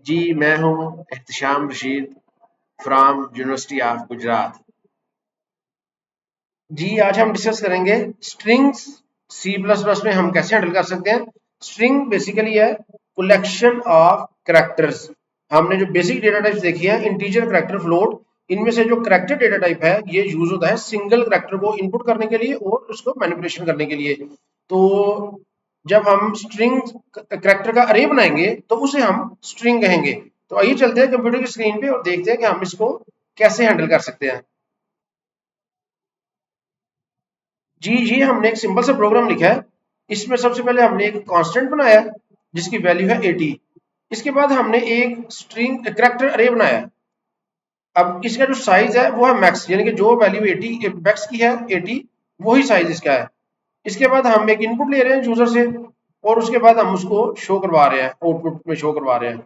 जी मैं हूँ Ehtesham Rashid from university of Gujarat. जी आज हम डिस्कस करेंगे स्ट्रिंग्स सी प्लस प्लस में हम कैसे हैंडल कर सकते हैं। स्ट्रिंग बेसिकली है कलेक्शन ऑफ कैरेक्टर्स। हमने जो बेसिक डेटा टाइप्स देखी है इंटीजर, कैरेक्टर, फ्लोट, इनमें से जो कैरेक्टर डेटा टाइप है ये यूज होता है सिंगल कैरेक्टर को इनपुट करने के लिए और उसको मैनिपुलेशन करने के लिए। तो जब हम स्ट्रिंग कैरेक्टर का अरे बनाएंगे तो उसे हम स्ट्रिंग कहेंगे। तो आइए चलते हैं कंप्यूटर की स्क्रीन पे और देखते हैं कि हम इसको कैसे हैंडल कर सकते हैं। जी ये हमने एक सिंपल सा प्रोग्राम लिखा है। इसमें सबसे पहले हमने एक कांस्टेंट बनाया है जिसकी वैल्यू है 80। इसके बाद हमने एक स्ट्रिंग कैरेक्टर अरे बनाया है। अब इसका जो साइज है वो है मैक्स, यानी कि जो वैल्यू 80 मैक्स की है 80 वही साइज इसका है। इसके बाद हम एक इनपुट ले रहे हैं यूजर से और उसके बाद हम उसको शो करवा रहे हैं, आउटपुट में शो करवा रहे हैं।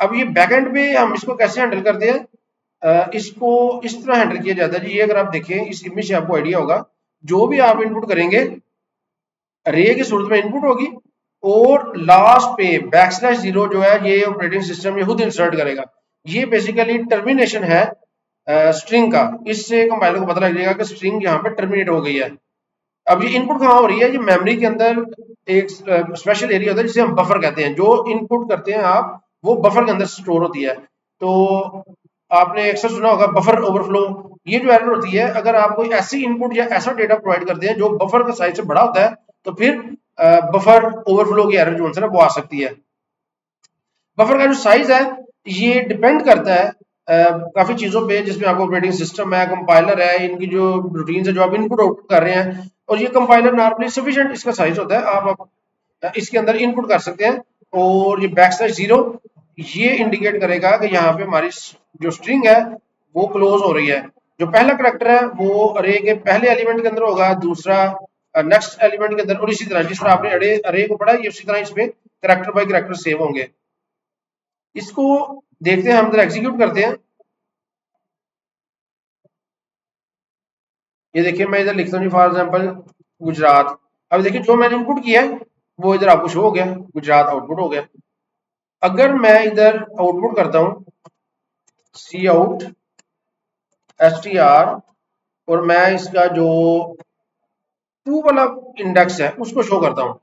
अब ये बैकएंड पे हम इसको कैसे हैंडल करते हैं, इसको इस तरह हैंडल किया जाता है। ये अगर आप देखें इस इमेज से आपको आइडिया होगा, जो भी आप इनपुट करेंगे रे की सूरत में इनपुट होगी और लास्ट पे बैकस्लैश जीरो जो है ये ऑपरेटिंग सिस्टम ये खुद इंसर्ट करेगा। ये बेसिकली टर्मिनेशन है स्ट्रिंग का। इससे कंपाइलर को पता लग जाएगा कि स्ट्रिंग यहाँ पे टर्मिनेट हो गई है। अब ये इनपुट कहाँ हो रही है, ये मेमोरी के अंदर एक स्पेशल एरिया होता है जिसे हम बफर कहते हैं। जो इनपुट करते हैं आप वो बफर के अंदर स्टोर होती है। तो आपने अक्सर सुना होगा बफर ओवरफ्लो। ये जो एरर होती है अगर आप कोई ऐसी इनपुट या ऐसा डेटा प्रोवाइड करते हैं जो बफर का साइज से बड़ा होता है तो फिर बफर ओवरफ्लो की एरर जो है ना वो आ सकती है। बफर का जो साइज है ये डिपेंड करता है काफी चीजों पे, जिसमें आपको ऑपरेटिंग सिस्टम है, कंपाइलर है, इनकी जो रूटीन है जो आप इनपुट आउटपुट कर रहे हैं। और ये कंपाइलर नॉर्मली सफिशिएंट इसका साइज होता है, आप इसके अंदर इनपुट कर सकते हैं। और ये बैक स्लैश जीरो ये इंडिकेट करेगा कि यहाँ पे हमारी जो स्ट्रिंग है वो क्लोज हो रही है। जो पहला करेक्टर है वो अरे के पहले एलिमेंट के अंदर होगा, दूसरा नेक्स्ट एलिमेंट के अंदर, और इसी तरह जिस तरह आपने अरे अरे को पढ़ा ये उसी तरह इसमें करेक्टर बाय करेक्टर सेव होंगे। इसको देखते हैं, हम जरा एग्जीक्यूट करते हैं। ये देखिए मैं इधर लिखता हूँ फॉर एग्जाम्पल गुजरात। अब देखिए जो मैंने इनपुट किया है वो इधर आपको शो हो गया, गुजरात आउटपुट हो गया। अगर मैं इधर आउटपुट करता हूँ सी आउट एस टी आर और मैं इसका जो टू वाला इंडेक्स है उसको शो करता हूँ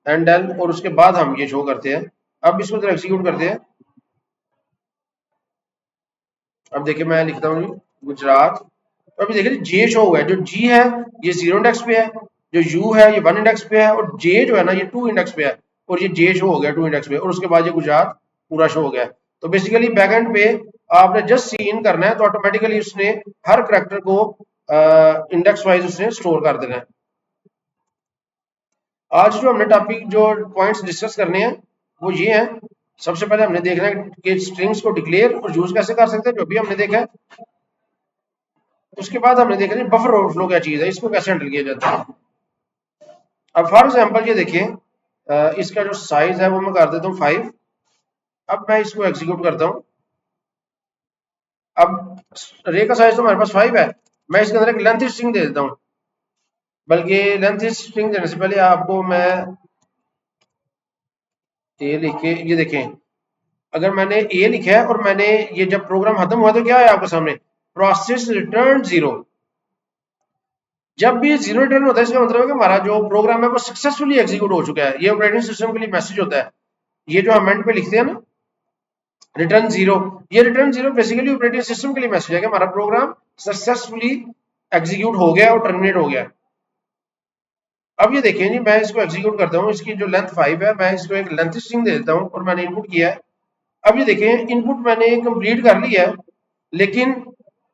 एंड एल, और उसके बाद हम ये शो करते हैं। अब इसको जरा एग्जीक्यूट करते हैं। अब देखिए मैं लिखता हूँ गुजरात। तो अभी देखिए जे शो हुआ है, जो जी है ये जीरो इंडेक्स पे है, जो यू है ये वन इंडेक्स पे है, और जे जो है ना ये टू इंडेक्स पे है। और ये जे शो हो गया टू इंडेक्स पे, और उसके बाद ये गुजरात पूरा शो हो गया। तो बेसिकली बैकएंड पे आपने जस्ट सी इन करना है तो ऑटोमेटिकली उसने हर करेक्टर को इंडेक्स वाइज उसने स्टोर कर देना है। आज जो हमने टॉपिक जो पॉइंट्स डिस्कस करने हैं वो ये हैं। सबसे पहले हमने देखना है कि स्ट्रिंग्स को डिक्लेयर और यूज कैसे कर सकते हैं, जो भी हमने देखा है। उसके बाद हमने देखा है बफर ओवरफ्लो क्या चीज है, इसको कैसे हैंडल किया जाता है। अब फॉर एग्जाम्पल ये देखिए इसका जो साइज है वो मैं कर देता हूँ 5। अब मैं इसको एग्जीक्यूट करता हूँ। अब रे का साइज तो हमारे पास 5 है, मैं इसके अंदर एक लेंथ स्ट्रिंग दे देता हूँ। बल्कि लेंथ स्ट्रिंग देने से पहले आपको मैं ये लिख के, ये देखें अगर मैंने ए लिखा है और मैंने ये जब प्रोग्राम खत्म हुआ तो क्या है आपके सामने प्रोसेस रिटर्न जीरो। जब भी जीरो रिटर्न होता है इसका मतलब है कि हमारा जो प्रोग्राम है वो सक्सेसफुली एग्जीक्यूट हो चुका है। ये ऑपरेटिंग सिस्टम के लिए मैसेज होता है। ये जो हम एंड पे लिखते हैं ना रिटर्न जीरो, ये return zero basically operating system के लिए मैसेज है कि हमारा प्रोग्राम सक्सेसफुली एग्जीक्यूट हो गया और टर्मिनेट हो गया। अब ये देखिए जी मैं इसको एग्जीक्यूट करता हूँ, इसकी जो लेंथ 5 है मैं इसको एक लेंथ स्ट्रिंग दे देता हूँ और मैंने इनपुट किया है। अब ये देखें इनपुट मैंने कंप्लीट कर लिया है, लेकिन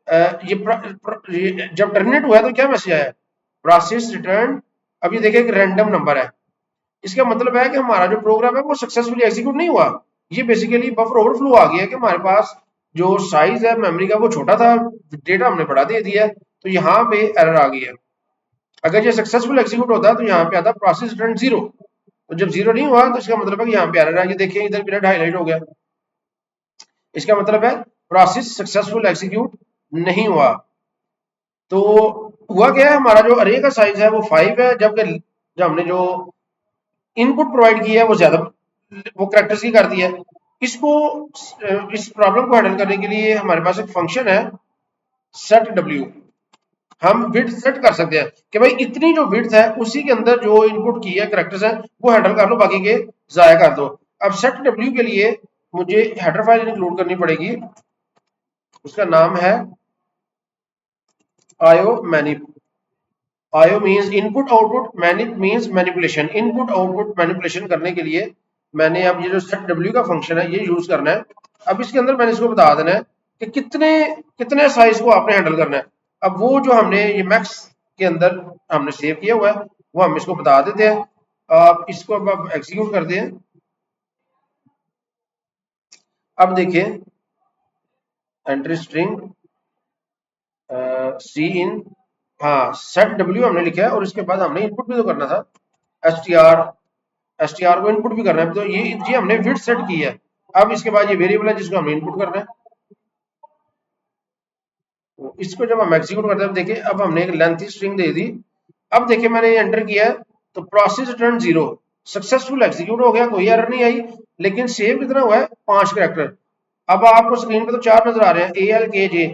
ये जब टर्मिनेट हुआ है तो क्या मैसेज आया, प्रोसेस रिटर्न। अब ये देखें एक रैंडम नंबर है। इसका मतलब है कि हमारा जो प्रोग्राम है वो सक्सेसफुली एग्जीक्यूट नहीं हुआ। ये बेसिकली बफर ओवरफ्लो आ गया कि हमारे पास जो साइज है मेमोरी का वो छोटा था, डेटा हमने बढ़ा दे दिया है, तो यहाँ पे एरर आ गई है। अगर ये सक्सेसफुल एग्जीक्यूट होता तो यहाँ पे आता प्रोसेस रिटर्न जीरो। तो जब जीरो नहीं हुआ तो इसका मतलब है कि यहाँ पे एरर है। ये देखिए इधर पीरियड हाईलाइट हो गया, इसका मतलब है प्रोसेस सक्सेसफुल एग्जीक्यूट नहीं हुआ। तो हुआ क्या है, हमारा जो अरे का साइज है वो 5 है, जबकि जब हमने जो इनपुट प्रोवाइड किया है वो ज्यादा वो करेक्टर्स की कर दी है। इसको इस प्रॉब्लम को हैंडल करने के लिए हमारे पास एक फंक्शन है सेट डब्ल्यू। हम विड्थ सेट कर सकते हैं कि भाई इतनी जो विड्थ है उसी के अंदर जो इनपुट की है करेक्टर्स है वो हैंडल कर लो, बाकी के जाया कर दो। अब सेट डब्ल्यू के लिए मुझे हेडर फाइल इंक्लूड करनी पड़ेगी, उसका नाम है IO manip. IO means input output, manip means manipulation. Input output manipulation करने के लिए मैंने अब ये जो सेट डब्ल्यू का फंक्शन है ये यूज करना है। अब इसके अंदर मैंने इसको बता देना है कि कितने कितने साइज को आपने हैंडल करना है। अब वो जो हमने ये मैक्स के अंदर हमने सेव किया हुआ है वो हम इसको बता देते हैं। आप इसको अब एग्जीक्यूट कर दें। अब देखिए एंट्री स्ट्रिंग सी इन, हाँ सेट डब्ल्यू हमने लिखा है और इसके बाद हमने इनपुट भी तो करना था, एस टी आर को इनपुट भी करना है, तो ये हमने विड्थ सेट की है। अब इसके बाद ये वेरिएबल है जिसको हमने इनपुट करना है। तो इसको जब हम एग्जीक्यूट करते हैं देखिए अब हमने एक लेंथी स्ट्रिंग दे दी। अब देखिए मैंने ये एंटर किया है तो प्रोसेस रिटर्न 0, सक्सेसफुल एग्जीक्यूट हो गया, कोई एरर नहीं आई। लेकिन सेव कितना हुआ है 5 कैरेक्टर। अब आपको स्क्रीन पे तो 4 नजर आ रहे हैं, ए एल के जे।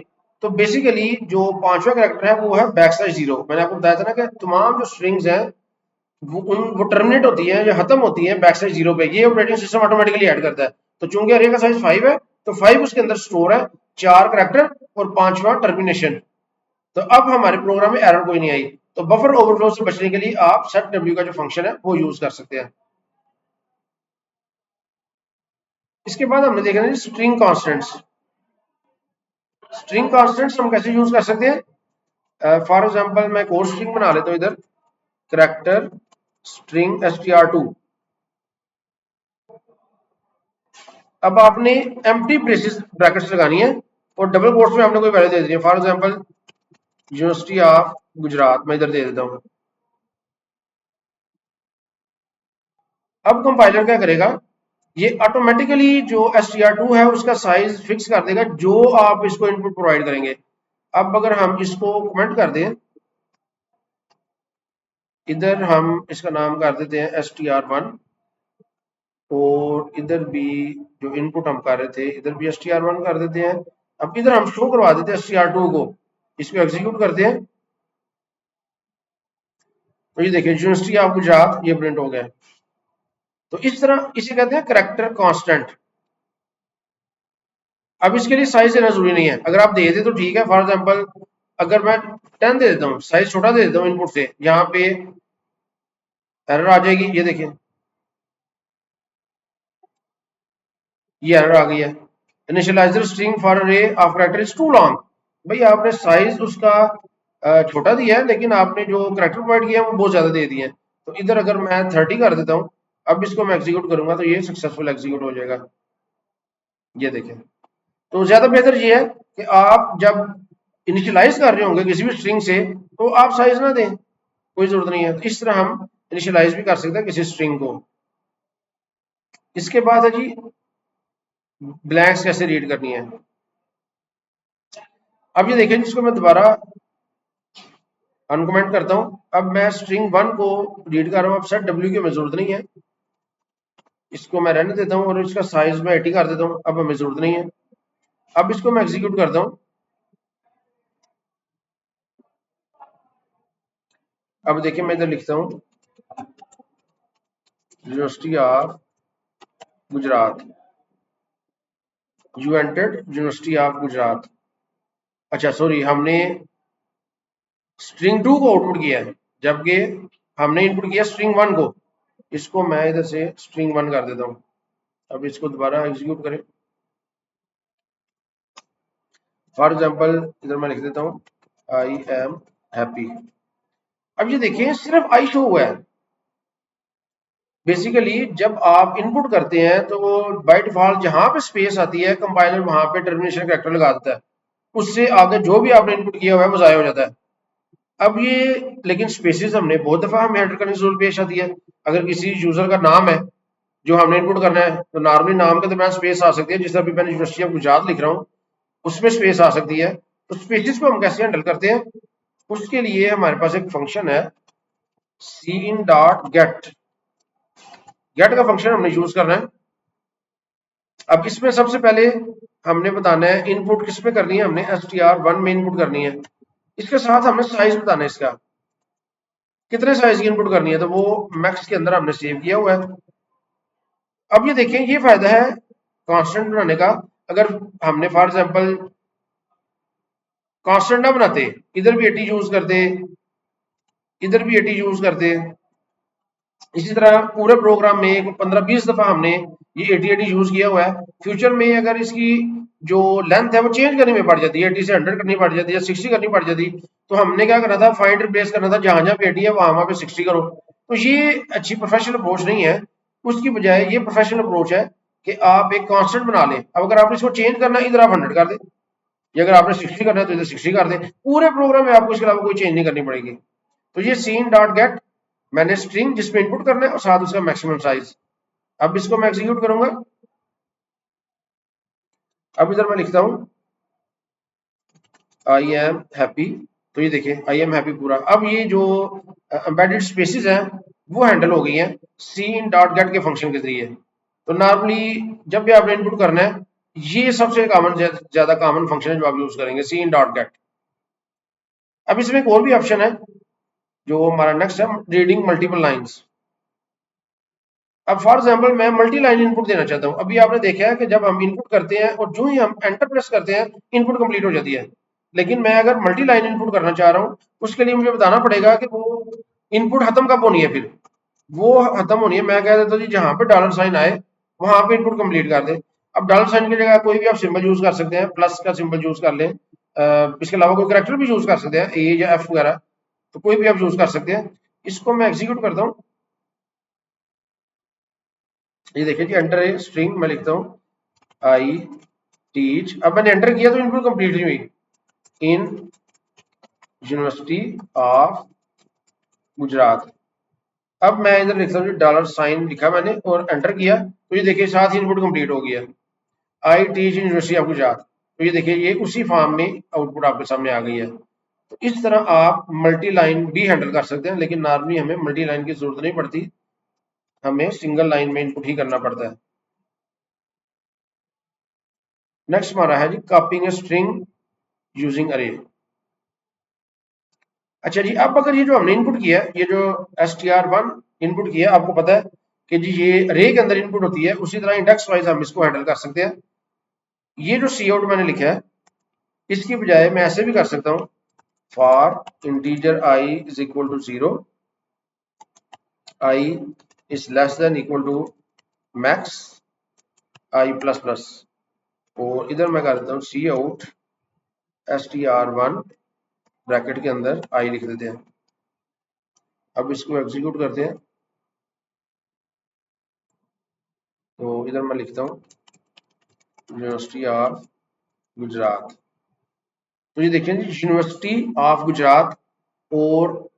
तो बेसिकली जो 5वां कैरेक्टर है वो है बैक स्लैश 0। मैंने आपको बताया था ना कि तमाम जो स्ट्रिंग्स हैं वो टर्मिनेट होती है या खत्म होती है बैक स्लैश 0 पे, ये ऑपरेटिंग सिस्टम ऑटोमेटिकली ऐड करता है। तो चूंकि अरे का साइज 5 है तो 5 उसके अंदर स्टोर है, 4 कैरेक्टर और 5वां टर्मिनेशन। तो अब हमारे प्रोग्राम में एरर कोई नहीं आई। तो बफर ओवरफ्लो से बचने के लिए आप सेट डब्ल्यू का जो फंक्शन है वो यूज कर सकते हैं। इसके बाद हमने देखा है स्ट्रिंग कॉन्स्टेंट्स। स्ट्रिंग कॉन्स्टेंट्स हम कैसे यूज कर सकते हैं? फॉर एग्जांपल मैं कोड स्ट्रिंग बना लेता हूं इधर, कैरेक्टर स्ट्रिंग str2। अब आपने एम्प्टी ब्रैकेट्स लगानी है और डबल कोट्स में आपने कोई वैल्यू दे दी है, for example university of Gujarat, मैं इधर दे देता हूं। अब कंपाइलर क्या करेगा, ये ऑटोमेटिकली जो str2 है उसका साइज फिक्स कर देगा जो आप इसको इनपुट प्रोवाइड करेंगे। अब अगर हम इसको कमेंट कर दें, इधर हम इसका नाम कर देते हैं str1 और इधर भी जो इनपुट हम कर रहे थे इधर भी str1 कर देते हैं। अब इधर हम शो करवा देते हैं str2 को, इसको एग्जीक्यूट करते हैं तो ये देखिए यूनिवर्सिटी ऑफ गुजरात ये प्रिंट हो गया। तो इस तरह इसे कहते हैं कैरेक्टर कांस्टेंट। अब इसके लिए साइज देना जरूरी नहीं है, अगर आप दे दे तो ठीक है। फॉर एग्जांपल अगर मैं 10 दे देता हूँ, साइज छोटा दे देता हूँ इनपुट से, यहाँ पे एरर आ जाएगी। ये देखिए ये एरर आ गई है, initializer string for array of character is too long. भाई आपने साइज उसका छोटा दिया है लेकिन आपने जो कैरेक्टर प्रोवाइड किया है वो बहुत ज्यादा दे दिए हैं। तो इधर अगर मैं 30 कर देता हूँ, अब इसको मैं एग्जीक्यूट करूंगा तो ये सक्सेसफुल एग्जीक्यूट हो जाएगा। ये देखें, तो ज्यादा बेहतर ये है कि आप जब इनिशियलाइज कर रहे होंगे किसी भी स्ट्रिंग से तो आप साइज ना दें, कोई जरूरत नहीं है। तो इस तरह हम इनिशियलाइज भी कर सकते हैं किसी स्ट्रिंग को। इसके बाद है जी ब्लैंक्स कैसे रीड करनी है। अब ये देखें जिसको मैं दोबारा अनकमेंट करता हूं, अब मैं स्ट्रिंग 1 को रीड कर रहा हूं, अब सेट डब्ल्यू की हमें जरूरत नहीं है, इसको मैं रहने देता हूं और इसका साइज मैं 80 कर देता हूं, अब हमें जरूरत नहीं है। अब इसको मैं एग्जीक्यूट करता हूं। अब देखिए मैं इधर लिखता हूं university of Gujarat, you entered university of Gujarat. अच्छा सॉरी, हमने स्ट्रिंग 2 को आउटपुट किया है जबकि हमने इनपुट किया स्ट्रिंग 1 को। इसको मैं इधर से स्ट्रिंग 1 कर देता हूं। अब इसको दोबारा एग्जीक्यूट करें, फॉर एग्जांपल इधर मैं लिख देता हूं आई एम हैप्पी। अब ये देखिए सिर्फ आई शो हुआ है। बेसिकली जब आप इनपुट करते हैं तो बाय डिफॉल्ट जहां पे स्पेस आती है कंपाइलर वहां पे टर्मिनेशन कैरेक्टर लगा देता है, उससे आगे जो भी आपने इनपुट किया हुआ है वो जाया हो जाता है। अब ये लेकिन स्पेसिस हमने बहुत दफा हमें एंटर करने की जरूरत पेश आती है। अगर किसी यूजर का नाम है जो हमने इनपुट करना है तो नॉर्मली नाम के दरमियान स्पेस आ सकती है, जिस तरह भी मैंने यूनिवर्सिटी ऑफ गुजरात लिख रहा हूँ उसमें स्पेस आ सकती है। तो स्पेसिस को हम कैसे हैंडल करते हैं, उसके लिए हमारे पास एक फंक्शन है सी इन डॉट गेट। गेट का फंक्शन हमने यूज करना है। अब इसमें सबसे पहले हमने बताना है इनपुट किस में करनी है, हमने str1 में इनपुट करनी है। इसके साथ हमने साइज बताना है, इसका कितने साइज की इनपुट करनी है, तो वो मैक्स के अंदर हमने सेव किया हुआ है। अब ये देखें, ये फायदा है कांस्टेंट बनाने का। अगर हमने फॉर एग्जांपल कांस्टेंट ना बनाते, इधर भी 80 यूज करते, इधर भी 80 यूज करते, इसी तरह पूरे प्रोग्राम में 15-20 दफा हमने ये 80-80 यूज किया हुआ है। फ्यूचर में अगर इसकी जो लेंथ है वो चेंज करनी में पड़ जाती है, 80 से 100 करनी पड़ जाती है, 60 करनी पड़ जाती, तो हमने क्या करना था, फाइंड रिप्लेस करना था, जहां जहां पे 80 है वहां वहां पे 60 करो। तो ये अच्छी प्रोफेशनल अप्रोच नहीं है। उसकी बजाय ये प्रोफेशनल अप्रोच है कि आप एक कांस्टेंट बना लें। अब अगर आपने इसको चेंज करना है, इधर आप 100 कर दें, या अगर आपने 60 करना है तो इधर 60 कर दें। पूरे प्रोग्राम में आपको इसके अलावा कोई चेंज नहीं करनी पड़ेगी। तो ये सीन डॉट गेट, मैंने स्ट्रिंग जिसमें इनपुट करना है और साथ उसका मैक्सिमम साइज। अब इसको मैं एग्जीक्यूट करूंगा। अब इधर मैं लिखता हूं आई एम हैप्पी, तो ये देखिए आई एम हैप्पी पूरा। अब ये जो एम्बेडेड स्पेसिस हैं वो हैंडल हो गई हैं सी इन डॉट गेट के फंक्शन के जरिए। तो नॉर्मली जब भी आपने इनपुट करना है, ये सबसे कॉमन, ज्यादा कॉमन फंक्शन है जो आप यूज करेंगे, सी इन डॉट गेट। अब इसमें एक और भी ऑप्शन है जो हमारा नेक्स्ट है, रीडिंग मल्टीपल लाइन्स। अब फॉर एग्जांपल मैं मल्टी लाइन इनपुट देना चाहता हूं। अभी आपने देखा है कि जब हम इनपुट करते हैं और जो ही हम एंटर प्रेस करते हैं, इनपुट कंप्लीट हो जाती है। लेकिन मैं अगर मल्टी लाइन इनपुट करना चाह रहा हूं, उसके लिए मुझे बताना पड़ेगा कि वो इनपुट खत्म कब होनी है। फिर वो खत्म होनी है, मैं कह देता हूँ जी जहां पे डॉलर साइन आए वहां पे इनपुट कंप्लीट कर दे। अब डॉलर साइन की जगह कोई भी आप सिंबल यूज कर सकते हैं, प्लस का सिंबल यूज कर लें, इसके अलावा कोई करेक्टर भी यूज कर सकते हैं, ए या एफ वगैरह, तो कोई भी आप यूज कर सकते हैं। इसको मैं एग्जीक्यूट करता हूँ। ये देखिए जी, एंटर ए स्ट्रिंग मैं लिखता हूँ आई टीच। अब मैंने एंटर किया तो इनपुट कंप्लीट नहीं हुई। In university of Gujarat. अब मैं इधर लिखता हूँ डॉलर साइन लिखा मैंने और एंटर किया, तो ये देखिए साथ ही इनपुट कंप्लीट हो गया, I teach university of Gujarat. तो ये देखिए ये उसी फॉर्म में आउटपुट आपके सामने आ गई है। तो इस तरह आप मल्टी लाइन भी हैंडल कर सकते हैं, लेकिन नॉर्मली हमें मल्टी लाइन की जरूरत नहीं पड़ती, हमें सिंगल लाइन में इनपुट ही करना पड़ता है। नेक्स्ट हमारा है जी कॉपिंग ए स्ट्रिंग यूजिंग अरे। अच्छा जी, अब अगर ये जो हमने इनपुट किया है, ये जो str1 इनपुट किया, आपको पता है कि जी ये अरे के अंदर इनपुट होती है, उसी तरह इंडेक्स वाइज हम इसको हैंडल कर सकते हैं। ये जो सी आउट मैंने लिखा है, इसकी बजाय मैं ऐसे भी कर सकता हूँ, for integer I is equal to 0, I is less than equal to max I plus plus, और इधर मैं कर देता हूँ सी आउट str1 ब्रैकेट के अंदर आई लिख देते हैं। अब इसको एग्जीक्यूट करते हैं, तो इधर मैं लिखता हूँ यूनिवर्सिटी ऑफ गुजरात। तो ये देखिए यूनिवर्सिटी ऑफ गुजरात, और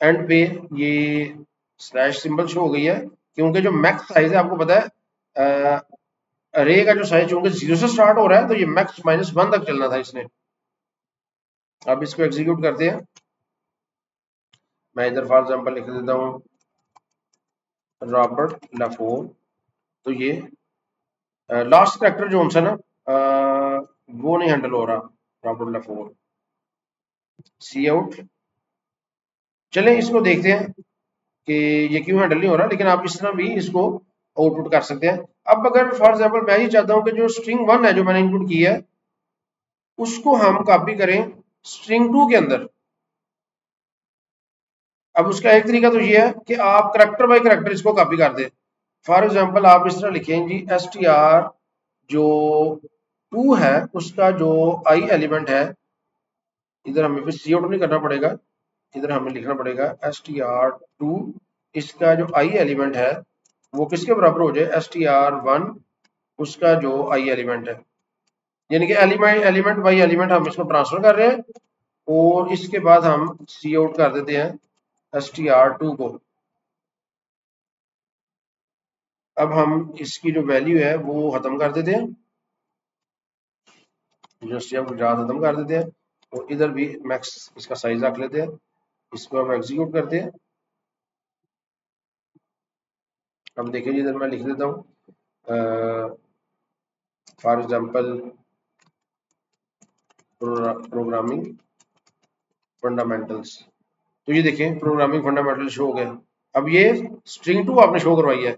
एंड पे ये स्लैश सिंबल शो हो गई है, क्योंकि जो मैक्स साइज है आपको पता है, अरे का जो साइज चूंकि 0 से स्टार्ट हो रहा है, तो ये मैक्स -1 तक चलना था इसने। अब इसको एग्जीक्यूट करते हैं। मैं इधर फॉर एग्जांपल लिख देता हूँ रॉबर्ट लाफोर। तो ये लास्ट कैरेक्टर जो है ना, वो नहीं हैंडल हो रहा, रॉबर्ट लाफोर। सी आउट, चलें इसको देखते हैं कि ये क्यों हैंडल नहीं हो रहा, लेकिन आप इस तरह भी इसको आउटपुट कर सकते हैं। अब अगर फॉर एग्जांपल मैं ये चाहता हूं कि जो स्ट्रिंग 1 है जो मैंने इनपुट की है, उसको हम कॉपी करें स्ट्रिंग 2 के अंदर। अब उसका एक तरीका तो ये है कि आप करेक्टर बाय करेक्टर इसको कॉपी कर दें। फॉर एग्जांपल आप इस तरह लिखें जी str जो 2 है उसका जो आई एलिमेंट है, इधर हमें फिर सी आउट नहीं करना पड़ेगा, इधर हमें लिखना पड़ेगा str2, इसका जो आई एलिमेंट है वो किसके बराबर हो जाए, str1 उसका जो आई एलिमेंट है। यानी कि एलिमेंट एलिमेंट बाई एलिमेंट हम इसको ट्रांसफर कर रहे हैं, और इसके बाद हम सी आउट कर देते हैं str2 को। अब हम इसकी जो वैल्यू है वो खत्म कर देते हैं, यूनिवर्सिटी ऑफ गुजरात खत्म कर देते हैं, और इधर भी मैक्स इसका साइज रख लेते हैं। इसको हम एग्जीक्यूट करते हैं। अब देखिए इधर मैं लिख देता हूँ फॉर एग्जाम्पल प्रोग्रामिंग फंडामेंटल्स। तो ये देखें प्रोग्रामिंग फंडामेंटल शो हो गया। अब ये स्ट्रिंग 2 आपने शो करवाई है।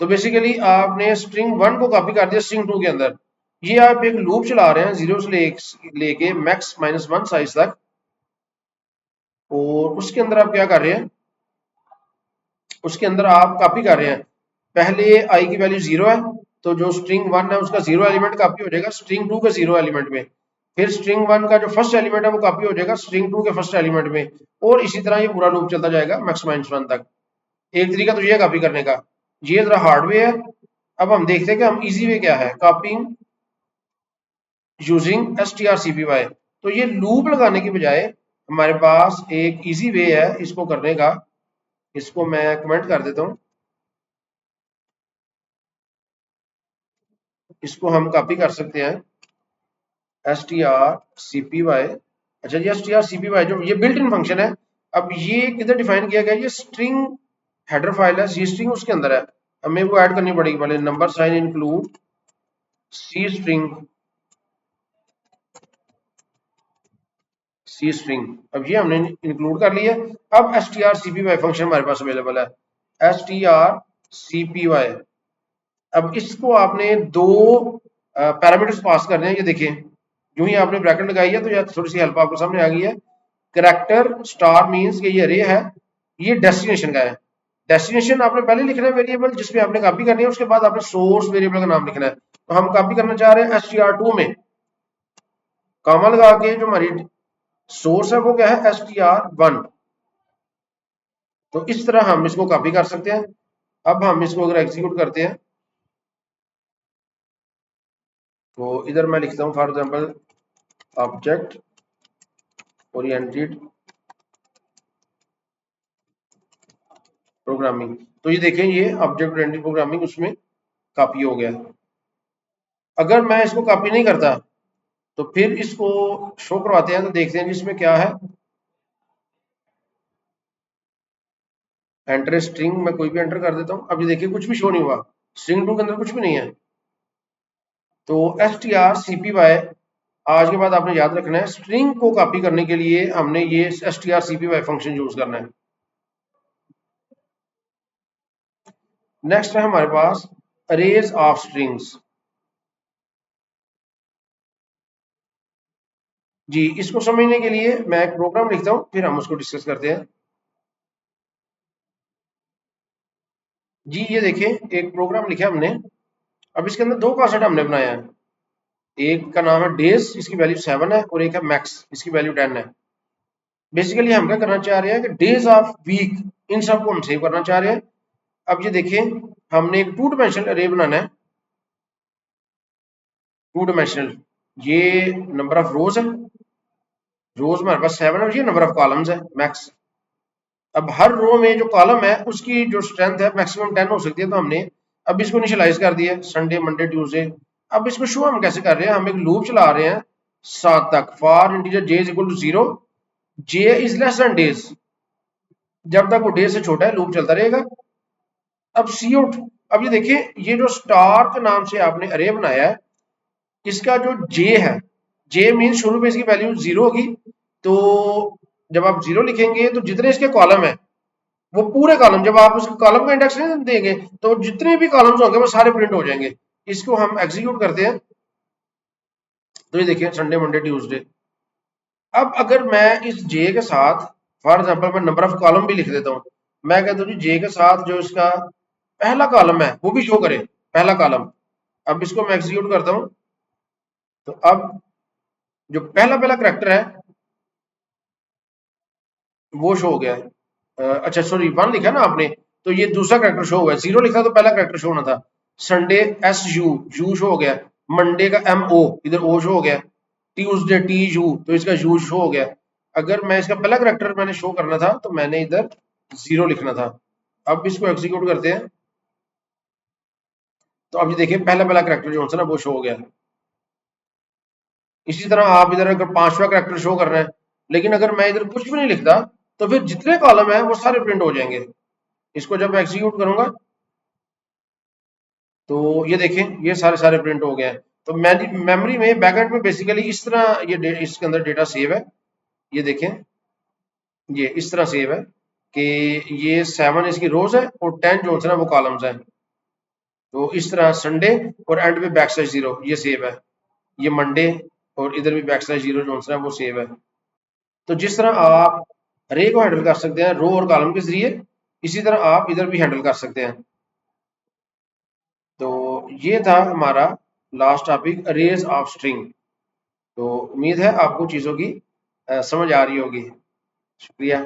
तो बेसिकली आपने स्ट्रिंग 1 को कॉपी कर दिया स्ट्रिंग 2 के अंदर। ये आप एक लूप चला रहे हैं 0 से लेके मैक्स -1 साइज तक, और उसके अंदर आप क्या कर रहे हैं, उसके अंदर आप कॉपी कर रहे हैं। पहले आई की वैल्यू 0 है, तो जो स्ट्रिंग 1 है उसका 0 एलिमेंट कॉपी हो जाएगा स्ट्रिंग 2 के 0 एलिमेंट में। फिर स्ट्रिंग 1 का जो फर्स्ट एलिमेंट है वो कॉपी हो जाएगा स्ट्रिंग 2 के फर्स्ट एलिमेंट में, और इसी तरह ये पूरा लूप चलता जाएगा मैक्स -1 तक। एक तरीका तो ये है कॉपी करने का। ये जरा हार्ड वे है। अब हम देखते हैं कि हम इजी वे क्या है, कॉपिंग यूजिंग strcpy। तो ये लूप लगाने की बजाय हमारे पास एक इजी वे है इसको करने का। इसको मैं कमेंट कर देता हूं, इसको हम कॉपी कर सकते हैं strcpy। अच्छा जी, strcpy जो ये बिल्ट इन फंक्शन है। अब ये किधर डिफाइन किया गया, ये स्ट्रिंग हेडर फाइल है, सी स्ट्रिंग उसके अंदर है। हमें वो ऐड करनी पड़ेगी पहले, नंबर साइन इंक्लूड सी स्ट्रिंग, सी स्ट्रिंग। अब ये हमने इंक्लूड कर लिया। अब strcpy फंक्शन हमारे पास अवेलेबल है strcpy। अब इसको आपने दो पैरामीटर्स पास करने हैं। ये देखिए यूं ही आपने ब्रैकेट लगाई है तो यार थोड़ी सी हेल्प आपको सामने आ गई है। करेक्टर स्टार मींस कि ये अरे है, ये डेस्टिनेशन का है। डेस्टिनेशन आपने पहले लिखना है वेरिएबल जिसमें आपने कॉपी करनी है, उसके बाद आपने सोर्स वेरिएबल का नाम लिखना है। तो हम कॉपी करना चाह रहे हैं str2 में, कॉमा लगा के जो हमारी सोर्स है वो क्या है str1। तो इस तरह हम इसको कॉपी कर सकते हैं। अब हम इसको अगर एग्जीक्यूट करते हैं तो इधर मैं लिखता हूं for example object oriented programming. तो ये देखें ये ऑब्जेक्ट ओरिएंटेड प्रोग्रामिंग उसमें कॉपी हो गया। अगर मैं इसको कॉपी नहीं करता तो फिर इसको शो करवाते हैं, तो देखते हैं इसमें क्या है। एंटर स्ट्रिंग मैं कोई भी एंटर कर देता हूं। अब ये देखिए कुछ भी शो नहीं हुआ, स्ट्रिंग 2 के अंदर कुछ भी नहीं है। तो strcpy आज के बाद आपने याद रखना है, स्ट्रिंग को कॉपी करने के लिए हमने ये strcpy फंक्शन यूज करना है। नेक्स्ट है हमारे पास अरेज ऑफ स्ट्रिंग्स। जी, इसको समझने के लिए मैं एक प्रोग्राम लिखता हूं, फिर हम उसको डिस्कस करते हैं। जी ये देखिए एक प्रोग्राम लिखा हमने। अब इसके अंदर दो कॉन्सेप्ट हमने बनाया है। एक का नाम है डेज, इसकी वैल्यू 7 है, और एक है मैक्स, इसकी वैल्यू 10 है। बेसिकली हम क्या करना चाह रहे हैं कि डेज ऑफ वीक इन सबको हम सेव करना चाह रहे हैं। अब ये देखिए हमने एक 2 डायमेंशनल अरे बनाना है। 2 डायमेंशनल, ये नंबर ऑफ रोज है, रोज हमारे पास 7 है, ये नंबर ऑफ कॉलम्स है मैक्स। अब हर रो में जो कॉलम है उसकी जो स्ट्रेंथ है मैक्सिमम 10 हो सकती है। तो हमने अब इसको इनिशियलाइज कर दिया संडे मंडे ट्यूसडे। अब इसको शो हम कैसे कर रहे हैं, हम एक लूप चला रहे हैं 7 तक, for integer j is equal to 0, j is less than days. जब तक वो डेज से छोटा है लूप चलता रहेगा। अब सी आउट, अब ये देखिए ये जो स्टार के नाम से आपने अरे बनाया है, इसका जो जे है, जे मीन शुरू में इसकी वैल्यू 0 होगी। तो जब आप 0 लिखेंगे तो जितने इसके कॉलम है वो पूरे कॉलम, जब आप उसके कॉलम का इंडेक्स नहीं देंगे तो जितने भी कॉलम्स होंगे वो सारे प्रिंट हो जाएंगे। इसको हम एग्जीक्यूट करते हैं तो ये देखिए संडे मंडे ट्यूसडे। अब अगर मैं इस जे के साथ फॉर एग्जांपल मैं नंबर ऑफ कॉलम भी लिख देता हूं, मैं कहता हूं जे के साथ जो इसका पहला कॉलम है वो भी शो करे, पहला कॉलम। अब इसको मैं एग्जीक्यूट करता हूं तो अब जो पहला पहला करेक्टर है वो शो हो गया है। अच्छा सॉरी 1 लिखा ना आपने, तो ये दूसरा करेक्टर शो हुआ है। 0 लिखा तो पहला करेक्टर शो होना था। Sunday S U, you show हो गया। मंडे का एम ओ, इधर ओ शो हो गया। ट्यूसडे टी यू, तो इसका यू शो हो गया। अगर मैं इसका पहला करेक्टर मैंने शो करना था तो मैंने इधर 0 लिखना था। अब इसको एग्जीक्यूट करते हैं तो अब ये देखिए पहला पहला करेक्टर जो है ना वो शो हो गया। इसी तरह आप इधर अगर 5वां करेक्टर शो कर रहे हैं, लेकिन अगर मैं इधर कुछ भी नहीं लिखता तो फिर जितने कॉलम है वो सारे प्रिंट हो जाएंगे। इसको जब मैं एग्जीक्यूट करूंगा तो ये देखें ये सारे सारे प्रिंट हो गए हैं। तो मेमोरी में बैकएंड में बेसिकली इस तरह ये इसके अंदर डेटा सेव है। ये देखें ये इस तरह सेव है कि ये 7 इसकी रोज है और 10 जो है ना वो कॉलम्स हैं। तो इस तरह संडे और एंड में बैक स्लैश 0 ये सेव है। ये मंडे और इधर भी बैक स्लैश 0 जो है वो सेव है। तो जिस तरह आप रे को हैंडल कर सकते हैं रो और कॉलम के जरिए, इसी तरह आप इधर भी हैंडल कर सकते हैं। तो ये था हमारा last topic arrays of string. तो उम्मीद है आपको चीज़ों की समझ आ रही होगी। शुक्रिया।